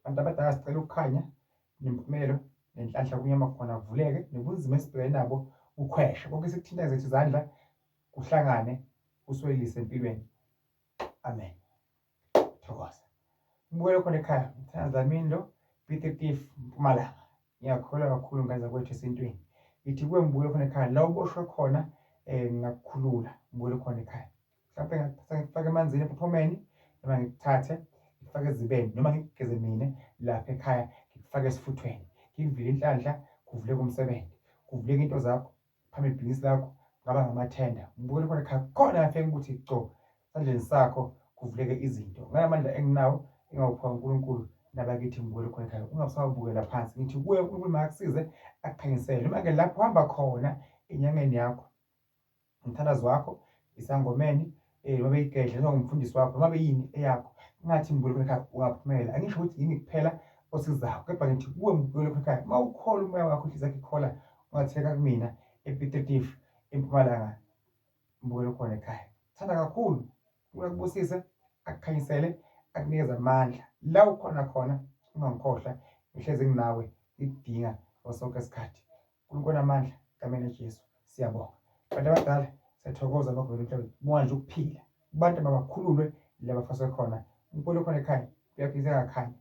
Abantu abadala sicela ukukhanya nempumelelo nenhlanhla kunyama khona kuvuleke, nobunzima esibhekene nabo ukhweshe. Konke esikuthintayo zethu izandla kuhlangane kuswelise empilweni. Amen. Thokoza. Mbuyelo khona ekhaya, Mthanzamini lo, Piet Retief, Mpumalanga. Ngiyakholwa kakhulu ngane zakwethu esintwini. Ithi kuwe mbuyelo khona ekhaya, la uboshwe khona ngakukhulula, mbuyelo khona ekhaya. Mhlawumpe ngikufake emanzini epophomeni, noma ngikuthathe ngikufake ezibeni, noma ngikugeze mina lapha ekhaya, ngikufake esifuthweni, ngikuvile inhlanhla, kuvuleke umsebenzi, kuvuleke into zakho, phambi ibhizinisi lakho, kungaba ngamathenda. Mbuyelo khona ekhaya, khona ngafike ukuthi gco esandleni sakho kuvuleke izinto. Ngalamandla enginawo engawuphiwa uNkulunkulu, nabakithi mbuyelo khona ekhaya, ungasawabukela phansi. Ngithi kuwe uNkulunkulu makakusize akukhanyisele, noma-ke lapho uhamba khona enyangeni yakho, umthandazo wakho, isangomeni, noma igedla, noma umfundisi wakho, noma yini eyakho, ngathi mbuyelo khona ekhaya ungaphumelela. Angisho ukuthi yini kuphela osizayo, kepha ngithi kuwe mbuyelo khona ekhaya, uma ukholwa umoya wakho, inhliziyo yakho ikholwa, ungatheka kumina ePiet Retief, eMpumalanga, mbuyelo khona ekhaya. Thanda kakhulu, akubusise, akukhanyisele, akunikeze amandla. La ukhona khona ungangikhohlwa, ngihlezi nginawe, ngikudinga ngaso sonke isikhathi. uNkulunkulu amandla, egameni Jesu, siyabonga. Bantu abadala, siyathokoza ngokuvela emhlabeni, bonga nje ukuphila. Kubantu mabakhululwe la bafaswe khona. Mbuyelo khona ekhaya, uyaphisa ngakhanya.